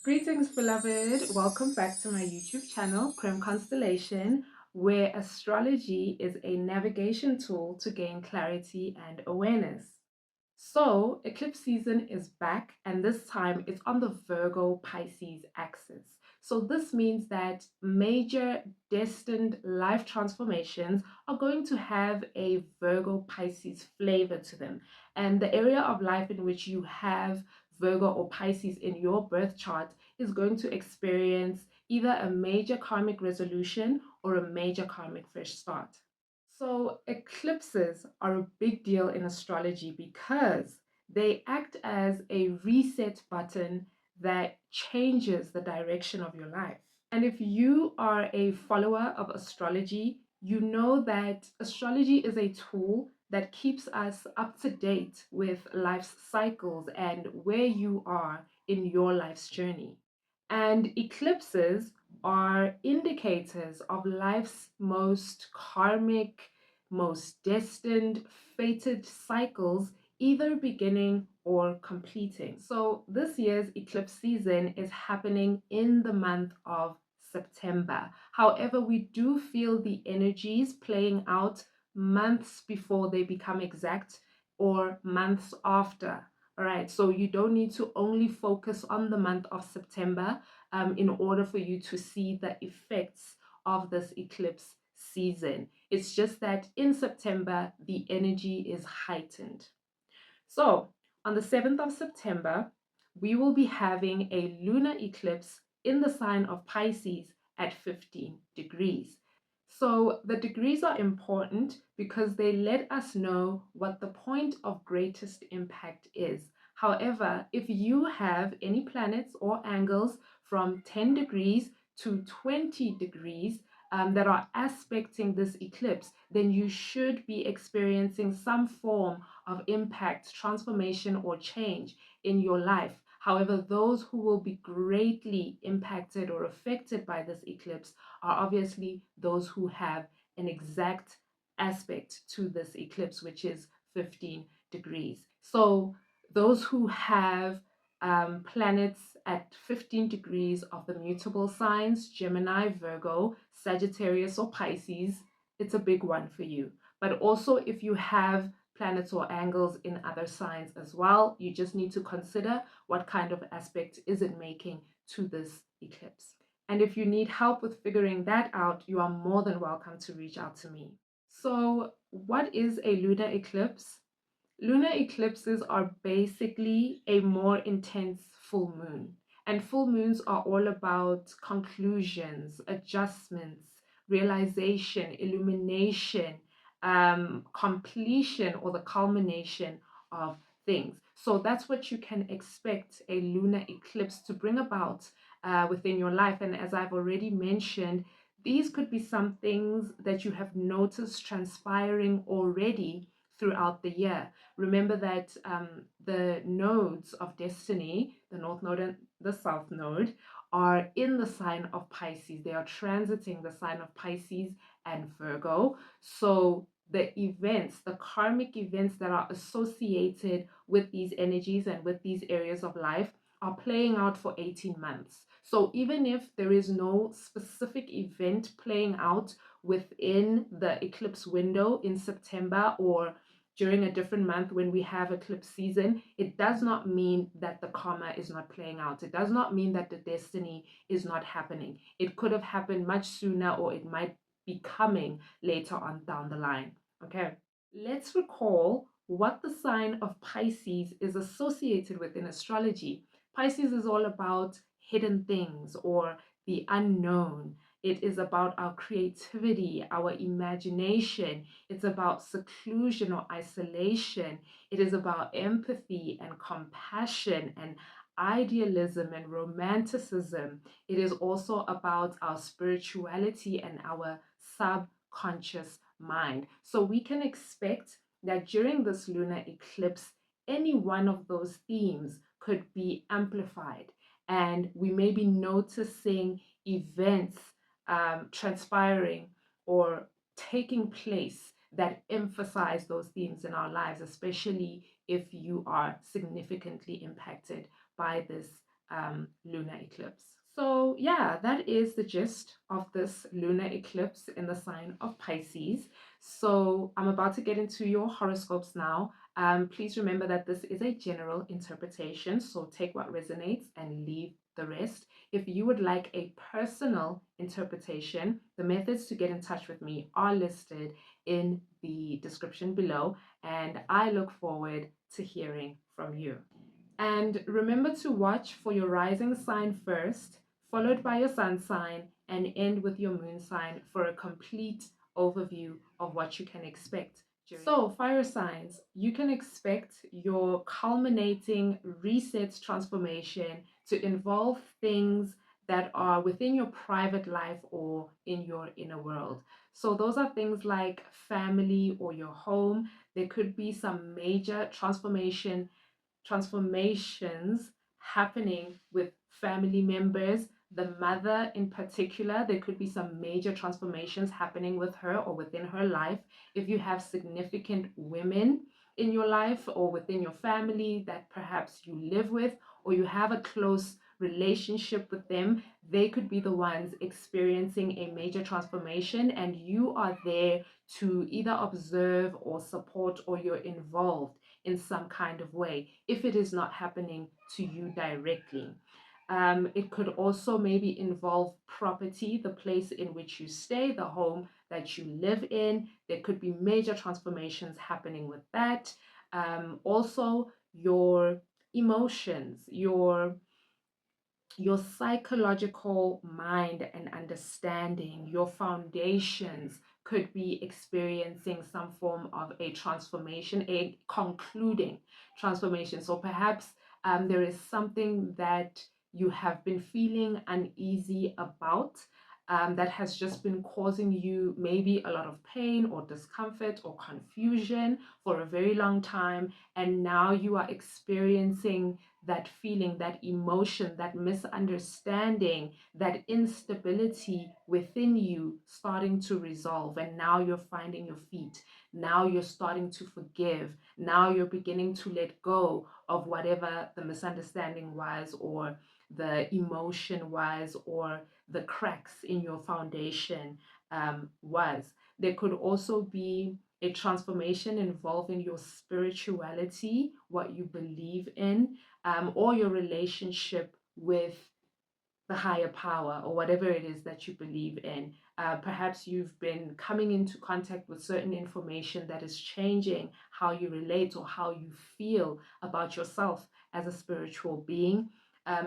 Greetings, beloved. Welcome back to my YouTube channel, Creme Constellation, where astrology is a navigation tool to gain clarity and awareness. So, eclipse season is back, and this time it's on the Virgo Pisces axis. So, this means that major destined life transformations are going to have a Virgo Pisces flavor to them. And the area of life in which you have Virgo or Pisces in your birth chart is going to experience either a major karmic resolution or a major karmic fresh start. So, eclipses are a big deal in astrology because they act as a reset button that changes the direction of your life. And if you are a follower of astrology, you know that astrology is a tool that keeps us up to date with life's cycles and where you are in your life's journey. And eclipses are indicators of life's most karmic, most destined, fated cycles, either beginning or completing. So, this year's eclipse season is happening in the month of September. However, we do feel the energies playing out months before they become exact or months after. All right, so you don't need to only focus on the month of September in order for you to see the effects of this eclipse season. It's just that in September, the energy is heightened. So, on the 7th of September, we will be having a lunar eclipse in the sign of Pisces at 15 degrees. So, the degrees are important because they let us know what the point of greatest impact is. However, if you have any planets or angles from 10 degrees to 20 degrees, that are aspecting this eclipse, then you should be experiencing some form of impact, transformation, or change in your life. However, those who will be greatly impacted or affected by this eclipse are obviously those who have an exact aspect to this eclipse, which is 15 degrees. So, those who have planets at 15 degrees of the mutable signs, Gemini, Virgo, Sagittarius, or Pisces, it's a big one for you. But also, if you have planets or angles in other signs as well, you just need to consider what kind of aspect is it making to this eclipse. And if you need help with figuring that out, you are more than welcome to reach out to me. So, what is a lunar eclipse? Lunar eclipses are basically a more intense full moon. And full moons are all about conclusions, adjustments, realization, illumination, completion, or the culmination of things. So that's what you can expect a lunar eclipse to bring about within your life. And as I've already mentioned, these could be some things that you have noticed transpiring already throughout the year. Remember that the nodes of destiny, the North Node and the South Node, are in the sign of Pisces. They are transiting the sign of Pisces and Virgo. So the events, the karmic events that are associated with these energies and with these areas of life are playing out for 18 months. So even if there is no specific event playing out within the eclipse window in September or during a different month when we have eclipse season, it does not mean that the karma is not playing out. It does not mean that the destiny is not happening. It could have happened much sooner, or it might be coming later on down the line. Okay, let's recall what the sign of Pisces is associated with in astrology. Pisces is all about hidden things or the unknown. It is about our creativity, our imagination. It's about seclusion or isolation. It is about empathy and compassion and idealism and romanticism. It is also about our spirituality and our subconscious mind. So we can expect that during this lunar eclipse, any one of those themes could be amplified, and we may be noticing events transpiring or taking place that emphasize those themes in our lives, especially if you are significantly impacted by this lunar eclipse. So yeah, that is the gist of this lunar eclipse in the sign of Pisces. So I'm about to get into your horoscopes now. Please remember that this is a general interpretation, so take what resonates and leave the rest. If you would like a personal interpretation, the methods to get in touch with me are listed in the description below, and I look forward to hearing from you. And remember to watch for your rising sign first, followed by your sun sign, and end with your moon sign for a complete overview of what you can expect. So, fire signs, you can expect your culminating reset transformation to involve things that are within your private life or in your inner world. So, those are things like family or your home. There could be some major transformations happening with family members. The mother, in particular, there could be some major transformations happening with her or within her life. If you have significant women in your life or within your family that perhaps you live with or you have a close relationship with them, they could be the ones experiencing a major transformation, and you are there to either observe or support, or you're involved in some kind of way if it is not happening to you directly. It could also maybe involve property, the place in which you stay, the home that you live in. There could be major transformations happening with that. Also, your emotions, your psychological mind and understanding, your foundations could be experiencing some form of a transformation, a concluding transformation. So perhaps there is something that you have been feeling uneasy about. That has just been causing you maybe a lot of pain or discomfort or confusion for a very long time, and now you are experiencing that feeling, that emotion, that misunderstanding, that instability within you starting to resolve. And now you're finding your feet. Now you're starting to forgive. Now you're beginning to let go of whatever the misunderstanding was, or the emotion was, or the cracks in your foundation was. There could also be a transformation involving your spirituality, what you believe in, or your relationship with the higher power or whatever it is that you believe in. Perhaps you've been coming into contact with certain information that is changing how you relate or how you feel about yourself as a spiritual being.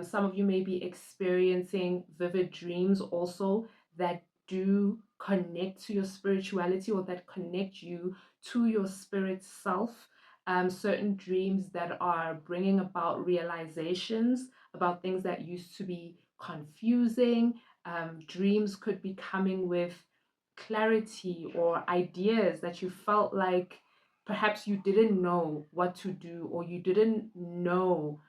Some of you may be experiencing vivid dreams also that do connect to your spirituality, or that connect you to your spirit self. Certain dreams that are bringing about realizations about things that used to be confusing. Dreams could be coming with clarity or ideas that you felt like perhaps you didn't know what to do, or you didn't know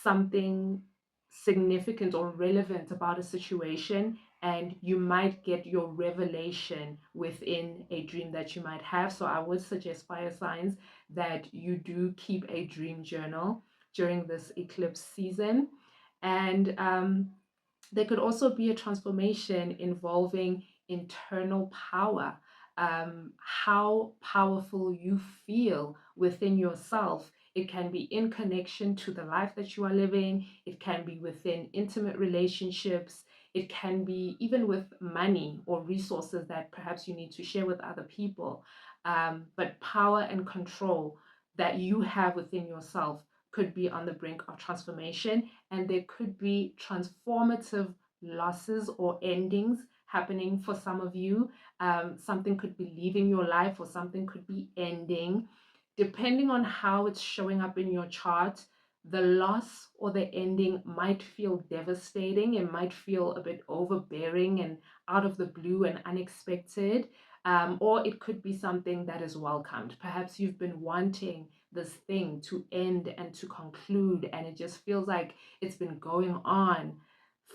something significant or relevant about a situation, and you might get your revelation within a dream that you might have. So I would suggest, fire signs, that you do keep a dream journal during this eclipse season. And there could also be a transformation involving internal power, how powerful you feel within yourself. It can be in connection to the life that you are living, it can be within intimate relationships, it can be even with money or resources that perhaps you need to share with other people. But power and control that you have within yourself could be on the brink of transformation, and there could be transformative losses or endings happening for some of you. Something could be leaving your life, or something could be ending. Depending on how it's showing up in your chart, the loss or the ending might feel devastating. It might feel a bit overbearing and out of the blue and unexpected. Or it could be something that is welcomed. Perhaps you've been wanting this thing to end and to conclude, and it just feels like it's been going on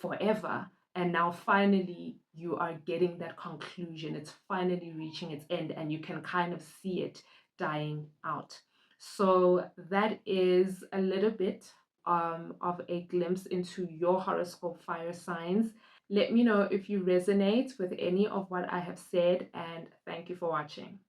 forever, and now finally you are getting that conclusion. It's finally reaching its end, and you can kind of see it dying out. So that is a little bit of a glimpse into your horoscope fire signs. Let me know if you resonate with any of what I have said, and thank you for watching.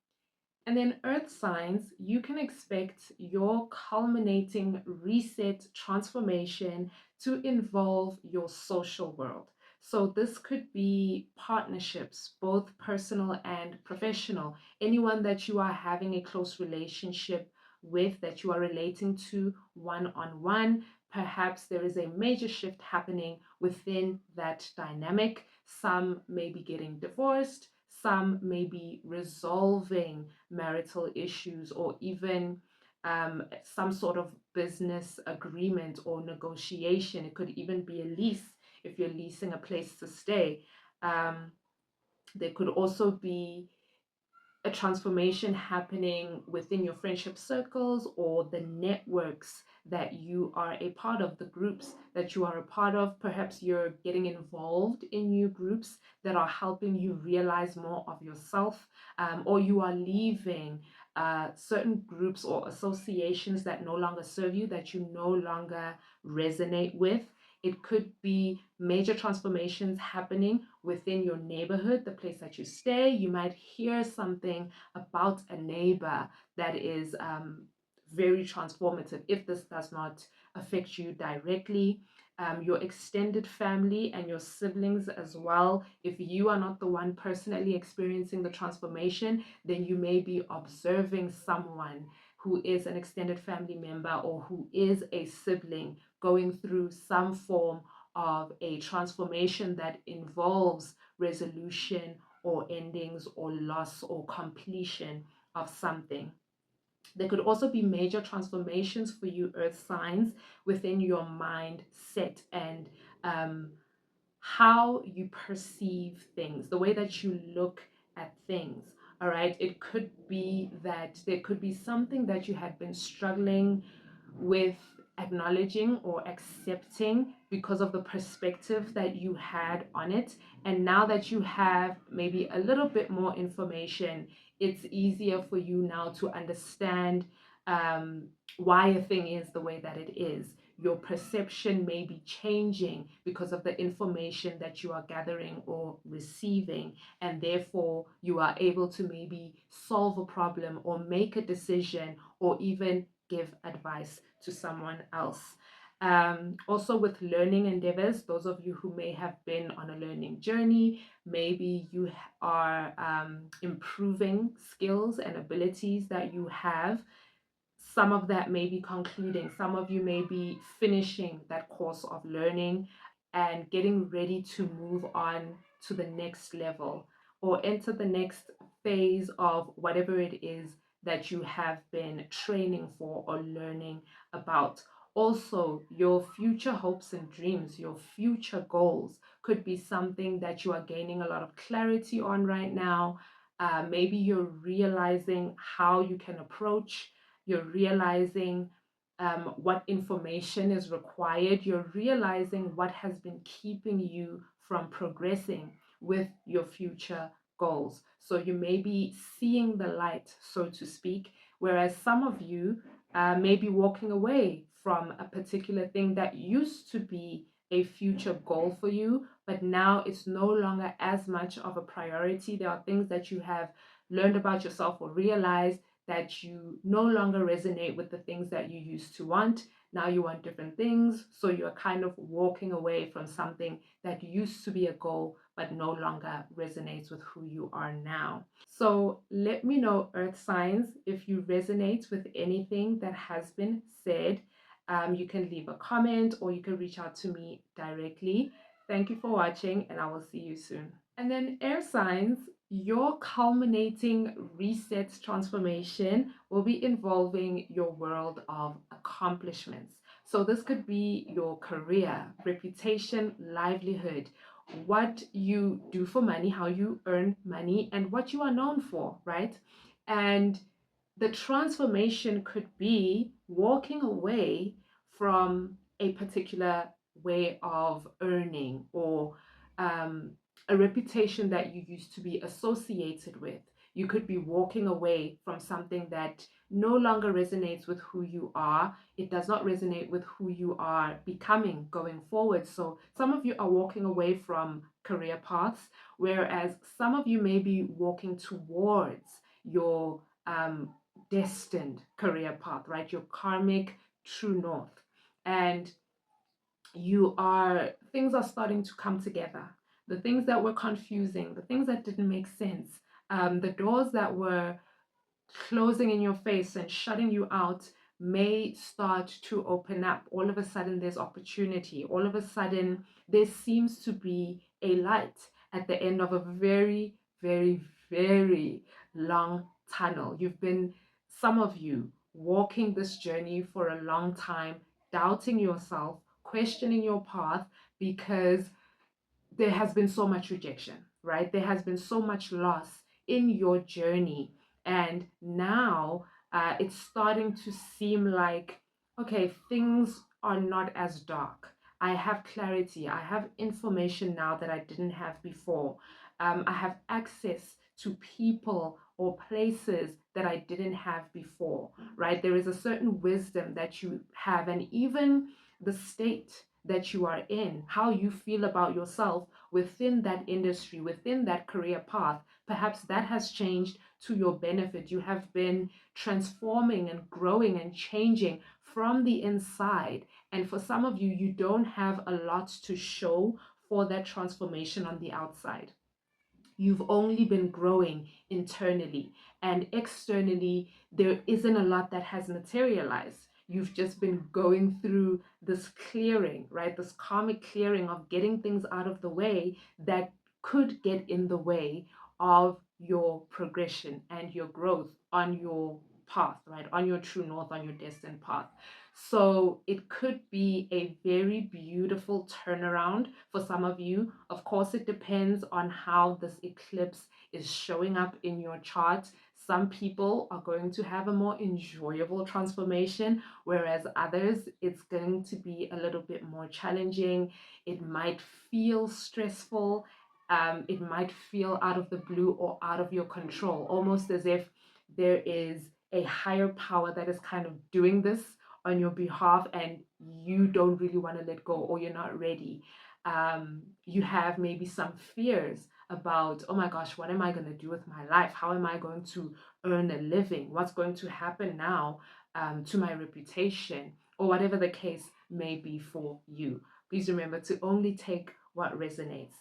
And then earth signs, you can expect your culminating reset transformation to involve your social world. So this could be partnerships, both personal and professional. Anyone that you are having a close relationship with, that you are relating to one on one. Perhaps there is a major shift happening within that dynamic. Some may be getting divorced, some may be resolving marital issues, or even some sort of business agreement or negotiation. It could even be a lease if you're leasing a place to stay. There could also be a transformation happening within your friendship circles or the networks that you are a part of, the groups that you are a part of. Perhaps you're getting involved in new groups that are helping you realize more of yourself, or you are leaving certain groups or associations that no longer serve you, that you no longer resonate with. It could be major transformations happening within your neighborhood, the place that you stay. You might hear something about a neighbor that is very transformative. If this does not affect you directly, your extended family and your siblings as well. If you are not the one personally experiencing the transformation, then you may be observing someone who is an extended family member or who is a sibling going through some form of a transformation that involves resolution or endings or loss or completion of something. There could also be major transformations for you, earth signs, within your mindset and how you perceive things, the way that you look at things. All right. It could be that there could be something that you had been struggling with acknowledging or accepting because of the perspective that you had on it. And now that you have maybe a little bit more information, it's easier for you now to understand why a thing is the way that it is. Your perception may be changing because of the information that you are gathering or receiving, and therefore you are able to maybe solve a problem or make a decision or even give advice to someone else. Also, with learning endeavors, those of you who may have been on a learning journey, maybe you are improving skills and abilities that you have. Some of that may be concluding, some of you may be finishing that course of learning and getting ready to move on to the next level or enter the next phase of whatever it is that you have been training for or learning about. Also, your future hopes and dreams, your future goals could be something that you are gaining a lot of clarity on right now. Maybe you're realizing how you can approach, you're realizing what information is required, you're realizing what has been keeping you from progressing with your future goals. So you may be seeing the light, so to speak, whereas some of you may be walking away from a particular thing that used to be a future goal for you, but now it's no longer as much of a priority. There are things that you have learned about yourself or realized that you no longer resonate with the things that you used to want. Now you want different things. So you're kind of walking away from something that used to be a goal, but no longer resonates with who you are now. So let me know, earth signs, if you resonate with anything that has been said. You can leave a comment or you can reach out to me directly. Thank you for watching, and I will see you soon. And then air signs, your culminating reset transformation will be involving your world of accomplishments. So this could be your career, reputation, livelihood, what you do for money, how you earn money, and what you are known for, right? And the transformation could be walking away from a particular way of earning or a reputation that you used to be associated with. You could be walking away from something that no longer resonates with who you are. It does not resonate with who you are becoming going forward. So some of you are walking away from career paths, whereas some of you may be walking towards your destined career path, right? Your karmic true north. And things are starting to come together. The things that were confusing, the things that didn't make sense, the doors that were closing in your face and shutting you out may start to open up. All of a sudden, there's opportunity. All of a sudden, there seems to be a light at the end of a very, very, very long tunnel. Some of you, walking this journey for a long time, doubting yourself, questioning your path because there has been so much rejection, right? There has been so much loss in your journey. And now it's starting to seem like, okay, things are not as dark. I have clarity. I have information now that I didn't have before. I have access to people or places that I didn't have before, right? There is a certain wisdom that you have, and even the state that you are in, how you feel about yourself within that industry, within that career path, perhaps that has changed to your benefit. You have been transforming and growing and changing from the inside. And for some of you, you don't have a lot to show for that transformation on the outside. You've only been growing internally, and externally there isn't a lot that has materialized. You've just been going through this clearing, right? This karmic clearing of getting things out of the way that could get in the way of your progression and your growth on your path, right? On your true north, on your destined path. So it could be a very beautiful turnaround for some of you. Of course, it depends on how this eclipse is showing up in your chart. Some people are going to have a more enjoyable transformation, whereas others, it's going to be a little bit more challenging. It might feel stressful. It might feel out of the blue or out of your control, almost as if there is a higher power that is kind of doing this on your behalf and you don't really want to let go, or you're not ready. You have maybe some fears about, oh my gosh, what am I going to do with my life? How am I going to earn a living? What's going to happen now to my reputation, or whatever the case may be for you? Please remember to only take what resonates.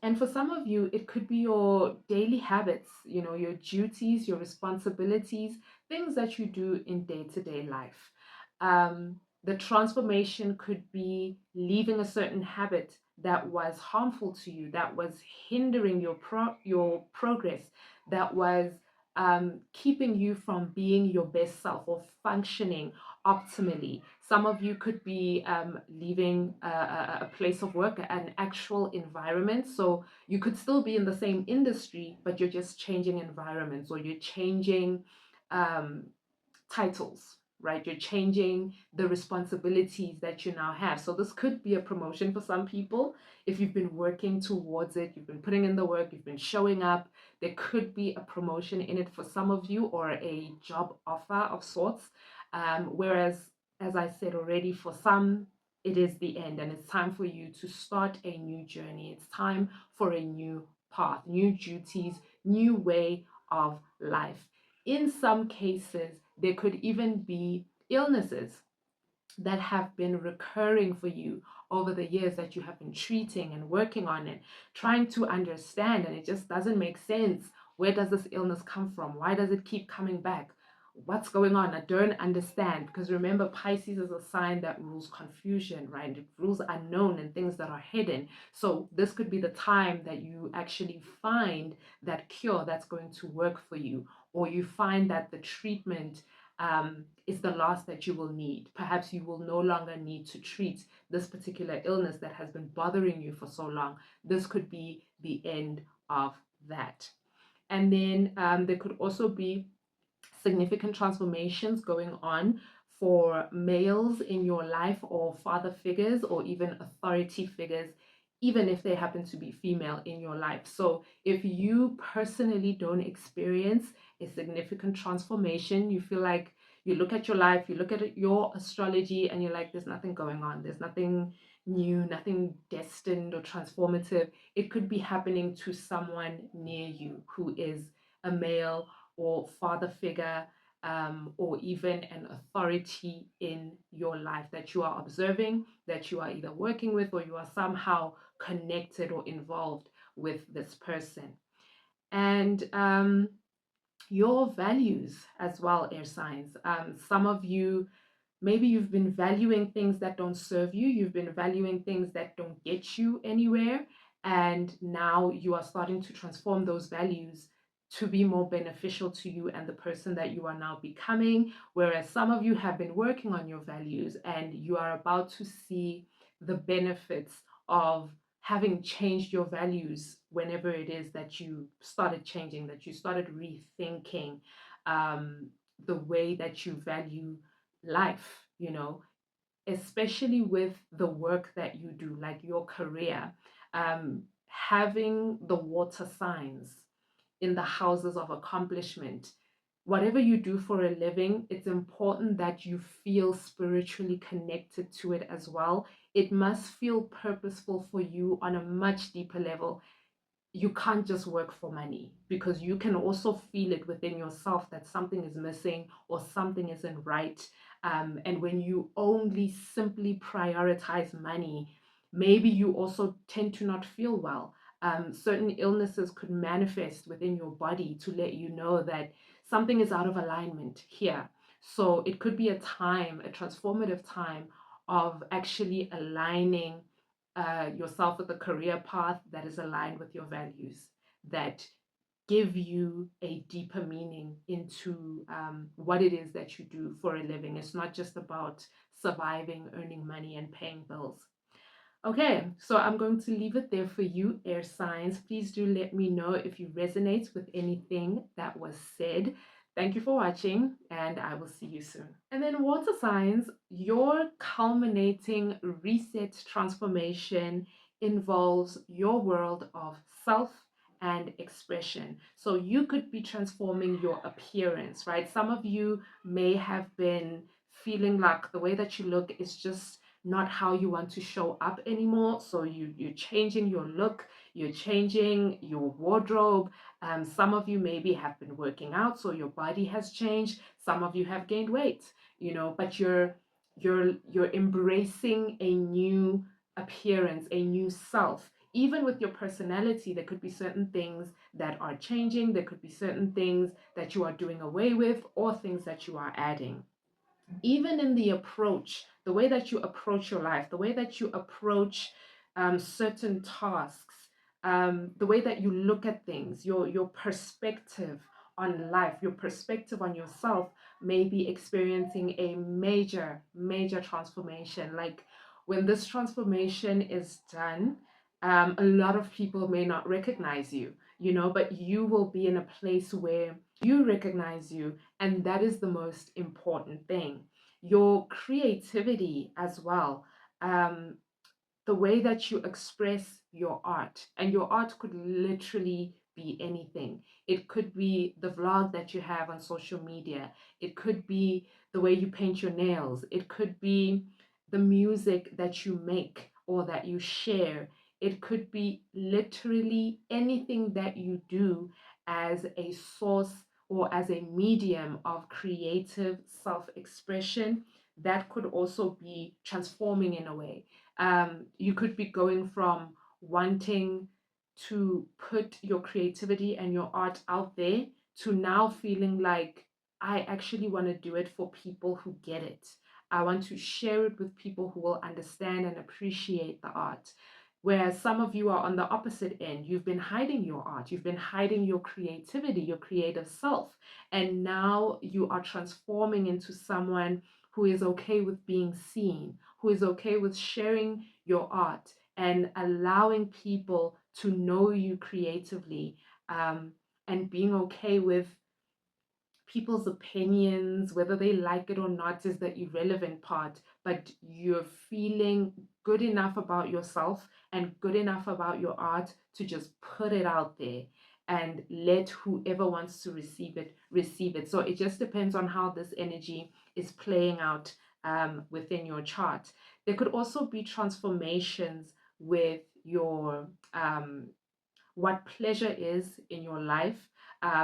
And for some of you, it could be your daily habits, your duties, your responsibilities, things that you do in day-to-day life. The transformation could be leaving a certain habit that was harmful to you, that was hindering your progress, that was keeping you from being your best self or functioning optimally. Some of you could be leaving a place of work, an actual environment. So you could still be in the same industry, but you're just changing environments, or you're changing um, titles, right? You're changing the responsibilities that you now have. So this could be a promotion for some people. If you've been working towards it, you've been putting in the work, you've been showing up, there could be a promotion in it for some of you, or a job offer of sorts. Whereas, as I said already, for some, it is the end, and it's time for you to start a new journey. It's time for a new path, new duties, new way of life. In some cases, there could even be illnesses that have been recurring for you over the years that you have been treating and working on it, trying to understand, and it just doesn't make sense. Where does this illness come from? Why does it keep coming back? What's going on? I don't understand. Because remember, Pisces is a sign that rules confusion, right? It rules unknown and things that are hidden. So this could be the time that you actually find that cure that's going to work for you, or you find that the treatment is the last that you will need. Perhaps you will no longer need to treat this particular illness that has been bothering you for so long. This could be the end of that. And then there could also be significant transformations going on for males in your life, or father figures, or even authority figures even if they happen to be female in your life. So if you personally don't experience a significant transformation, you feel like you look at your life, you look at your astrology, and you're like, there's nothing going on, there's nothing new, nothing destined or transformative. It could be happening to someone near you who is a male or father figure, or even an authority in your life that you are observing, that you are either working with, or you are somehow connected or involved with this person. And your values as well, air signs. Some of you, maybe you've been valuing things that don't serve you, you've been valuing things that don't get you anywhere, and now you are starting to transform those values to be more beneficial to you and the person that you are now becoming. Whereas some of you have been working on your values and you are about to see the benefits of having changed your values whenever it is that you started changing, that you started rethinking the way that you value life, especially with the work that you do, like your career, having the water signs in the houses of accomplishment. Whatever you do for a living, it's important that you feel spiritually connected to it as well. It must feel purposeful for you on a much deeper level. You can't just work for money, because you can also feel it within yourself that something is missing or something isn't right. And when you only simply prioritize money, maybe you also tend to not feel well. Certain illnesses could manifest within your body to let you know that something is out of alignment here. So it could be a time, a transformative time of actually aligning yourself with a career path that is aligned with your values, that give you a deeper meaning into what it is that you do for a living. It's not just about surviving, earning money, and paying bills. Okay, so I'm going to leave it there for you, air signs. Please do let me know if you resonate with anything that was said. Thank you for watching, and I will see you soon. And then water signs, your culminating reset transformation involves your world of self and expression. So you could be transforming your appearance, right? Some of you may have been feeling like the way that you look is just not how you want to show up anymore. So you're changing your look, you're changing your wardrobe. Some of you maybe have been working out, so your body has changed. Some of you have gained weight, but you're embracing a new appearance, a new self. Even with your personality, there could be certain things that are changing, there could be certain things that you are doing away with, or things that you are adding. Even in the approach, the way that you approach your life, the way that you approach certain tasks, the way that you look at things, your perspective on life, your perspective on yourself may be experiencing a major, major transformation. Like when this transformation is done, a lot of people may not recognize you, but you will be in a place where you recognize you, and that is the most important thing. Your creativity as well, the way that you express your art, and your art could literally be anything. It could be the vlog that you have on social media, it could be the way you paint your nails, it could be the music that you make or that you share, it could be literally anything that you do as a source or as a medium of creative self-expression. That could also be transforming in a way. You could be going from wanting to put your creativity and your art out there to now feeling like, I actually want to do it for people who get it. I want to share it with people who will understand and appreciate the art. Whereas some of you are on the opposite end. You've been hiding your art, you've been hiding your creativity, your creative self. And now you are transforming into someone who is okay with being seen, who is okay with sharing your art and allowing people to know you creatively, and being okay with people's opinions, whether they like it or not, is the irrelevant part. but you're feeling good enough about yourself and good enough about your art to just put it out there and let whoever wants to receive it. So it just depends on how this energy is playing out within your chart. There could also be transformations with your what pleasure is in your life.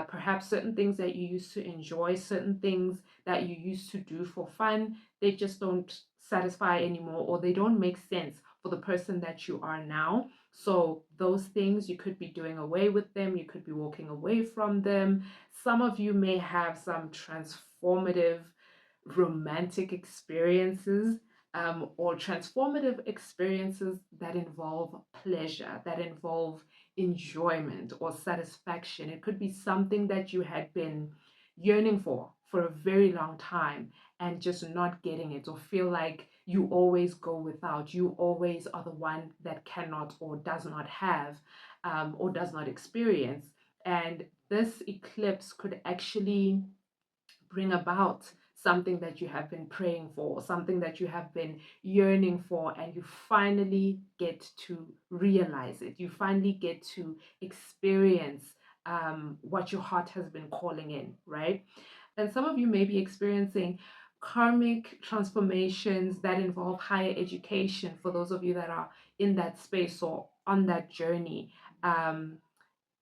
Perhaps certain things that you used to enjoy, certain things that you used to do for fun, they just don't satisfy anymore, or they don't make sense for the person that you are now. So those things, you could be doing away with them, you could be walking away from them. Some of you may have some transformative romantic experiences, or transformative experiences that involve pleasure, that involve enjoyment or satisfaction. It could be something that you had been yearning for a very long time and just not getting it, or feel like you always go without. You always are the one that cannot or does not have, or does not experience. And this eclipse could actually bring about something that you have been praying for, something that you have been yearning for, and you finally get to realize it. You finally get to experience what your heart has been calling in, right? And some of you may be experiencing karmic transformations that involve higher education, for those of you that are in that space or on that journey.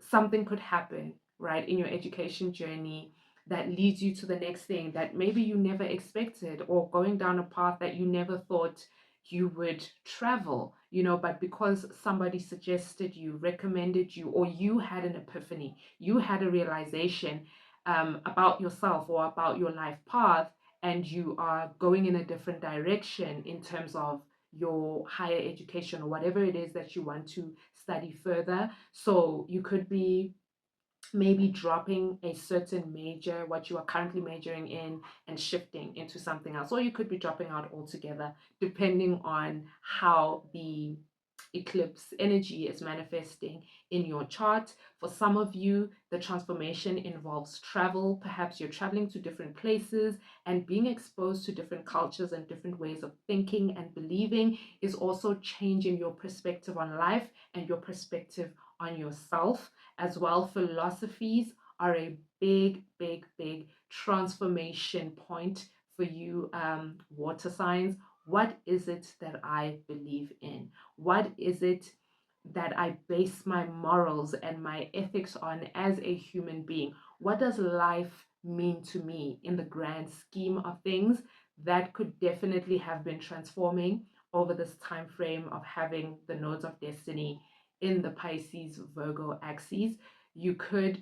Something could happen, right, in your education journey that leads you to the next thing that maybe you never expected, or going down a path that you never thought you would travel, but because somebody suggested you, recommended you, or you had an epiphany, you had a realization about yourself or about your life path, and you are going in a different direction in terms of your higher education or whatever it is that you want to study further. So you could be maybe dropping a certain major, what you are currently majoring in, and shifting into something else. Or you could be dropping out altogether, depending on how the eclipse energy is manifesting in your chart. For some of you, the transformation involves travel. Perhaps you're traveling to different places, and being exposed to different cultures and different ways of thinking and believing is also changing your perspective on life and your perspective on yourself as well. Philosophies are a big, big, big transformation point for you, water signs. What is it that I believe in? What is it that I base my morals and my ethics on as a human being? What does life mean to me in the grand scheme of things? That could definitely have been transforming over this time frame of having the nodes of destiny in the Pisces Virgo axes. You could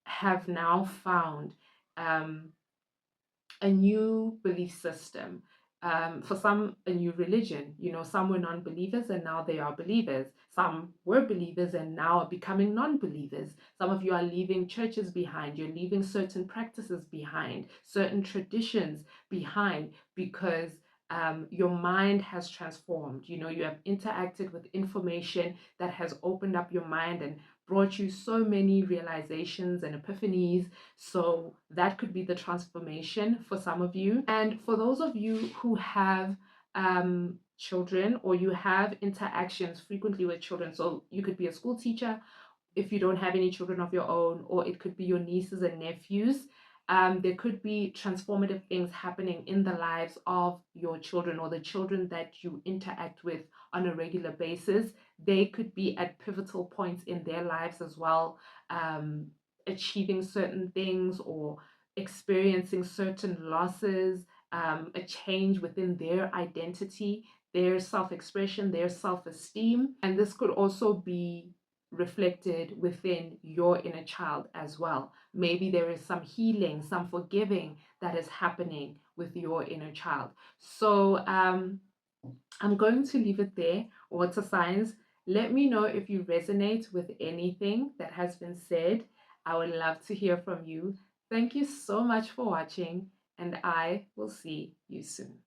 have now found um, a new belief system. For some, a new religion. Some were non believers and now they are believers. Some were believers and now are becoming non believers. Some of you are leaving churches behind. You're leaving certain practices behind, certain traditions behind, because your mind has transformed. You have interacted with information that has opened up your mind and brought you so many realizations and epiphanies. So that could be the transformation for some of you. And for those of you who have children, or you have interactions frequently with children, so you could be a school teacher if you don't have any children of your own, or it could be your nieces and nephews. There could be transformative things happening in the lives of your children, or the children that you interact with on a regular basis. They could be at pivotal points in their lives as well, achieving certain things or experiencing certain losses, a change within their identity, their self expression, their self esteem. And this could also be reflected within your inner child as well. Maybe there is some healing, some forgiving that is happening with your inner child. So I'm going to leave it there. Water signs, let me know if you resonate with anything that has been said. I would love to hear from you. Thank you so much for watching, and I will see you soon.